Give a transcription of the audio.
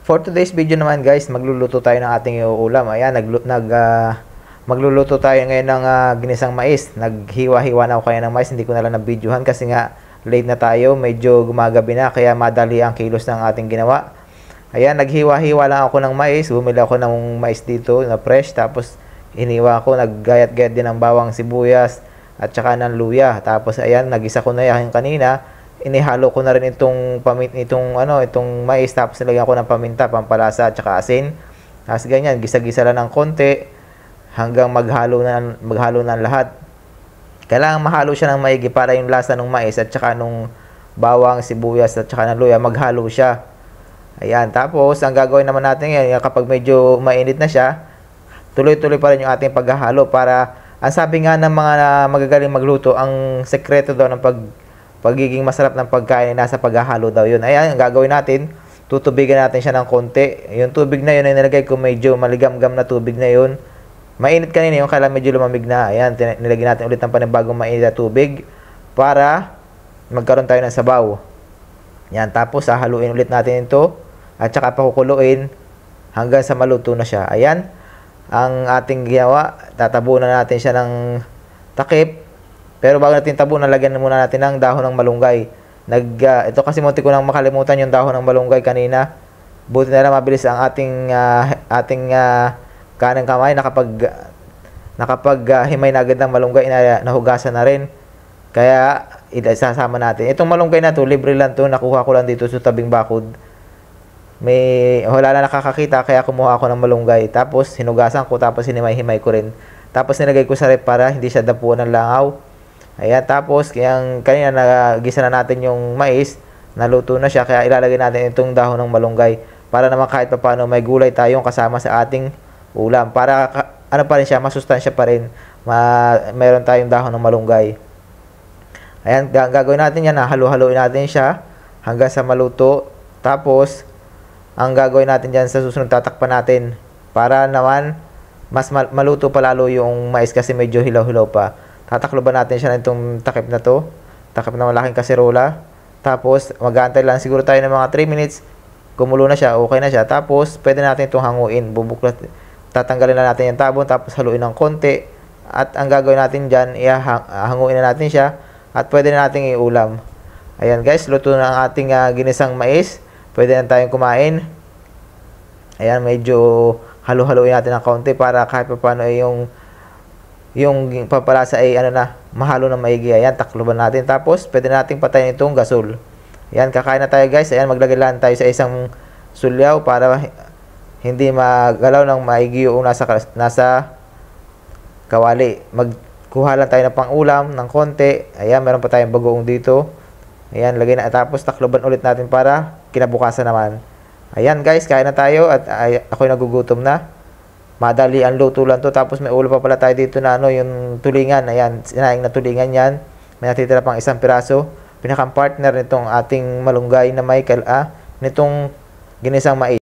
For today's video naman guys, magluluto tayo ng ating ulam. Ayan, magluluto tayo ngayon ng ginisang mais. Naghiwa-hiwa na ako kaya ng mais, hindi ko na lang na-videohan kasi nga late na tayo, medyo gumagabi na kaya madali ang kilos ng ating ginawa. Ayan, naghiwa-hiwa lang ako ng mais. Bumili ako ng mais dito na fresh, tapos iniwa ko, naggayat-gayat din ng bawang sibuyas at saka ng luya. Tapos ayan, nagisa ko na yan kanina. Inihalo ko na rin itong mais, tapos nilagyan ko ng paminta, pampalasa at saka asin. Tapos ganyan, gisa-gisa lang ng konti hanggang maghalo na lahat. Kailangan mahalo siya ng maigi para yung lasa ng mais at saka nung bawang, sibuyas at saka ng luya maghalo siya. Ayan, tapos ang gagawin naman natin ngayon, kapag medyo mainit na siya, tuloy-tuloy pa rin yung ating paghahalo para, ang sabi nga ng mga magagaling magluto, ang sekreto daw ng pagiging masarap ng pagkain ay nasa paghahalo daw yun. Ayan, ang gagawin natin, tutubigan natin siya ng konti. Yung tubig na yun ay nilagay ko medyo maligam-gam na tubig na yun. Mainit kanina yung kailangan medyo lumamig na. Ayan, nilagyan natin ulit ng panibagong mainit na tubig para magkaroon tayo ng sabaw. Ayan, tapos haluin ulit natin ito at saka pakukuluin hanggang sa maluto na siya. Ayan, ang ating ginawa. Tatabunan natin siya ng takip. Pero bago natin tabunan, lagyan muna natin ng dahon ng malunggay. Ito kasi munti ko nang makalimutan yung dahon ng malunggay kanina. Buti na lang mabilis ang ating kanang kamay. Nakapag himay na agad ng malunggay, nahugasan na rin. Kaya isasama natin. Itong malunggay na to, libre lang to. Nakuha ko lang dito sa tabing bakod. Wala na nakakakita, kaya kumuha ako ng malunggay. Tapos hinugasan ko, tapos hinimay-himay ko rin. Tapos nilagay ko sa rep para hindi siya dapuan ng langaw. Ayan, tapos kanina nagisa na natin yung mais, naluto na siya, kaya ilalagay natin itong dahon ng malunggay para naman kahit pa paano may gulay tayong kasama sa ating ulam. Para ano pa rin siya, masustansya pa rin, meron tayong dahon ng malunggay. Ayan, gagawin natin yan, halu-haluin natin siya hanggang sa maluto. Tapos ang gagawin natin dyan sa susunod, tatakpan natin para naman mas maluto pa lalo yung mais kasi medyo hilaw-hilaw pa. Tatakloban natin siya nitong takip na to, takip na malaking kaserola. Tapos mag-aantay lang siguro tayo ng mga 3 minutes. Kumulo na siya, okay na siya. Tapos pwede natin itong hanguin, tatanggalin na natin yung tabon, tapos haluin ng konti. At ang gagawin natin dyan, hanguin na natin siya at pwede na natin iulam. Ayan guys, luto na ang ating ginisang mais. Pwede na tayong kumain. Ayan, medyo halo-haloin natin ng kaunti para kahit pa paano ay yung papalasa ay mahalo na maigi. Ayan, takloban natin. Tapos pwede nating patayin itong gasol. Ayan, kakain na tayo guys. Ayan, maglagay lang tayo sa isang sulyaw para hindi magalaw ng maigi yung nasa kawali. Magkuha lang tayo ng pang-ulam ng konti. Ayan, meron pa tayong bagoong dito. Ayan, lagay na. Tapos takloban ulit natin para kinabukasan naman. Ayan guys, kain na tayo at ako'y nagugutom na. Madali ang luto lang to. Tapos may ulo pa pala tayo dito na yung tulingan. Ayan, sinaing na tulingan yan. May natitira pang isang piraso. Pinakang partner nitong ating malunggay na nitong ginisang mais.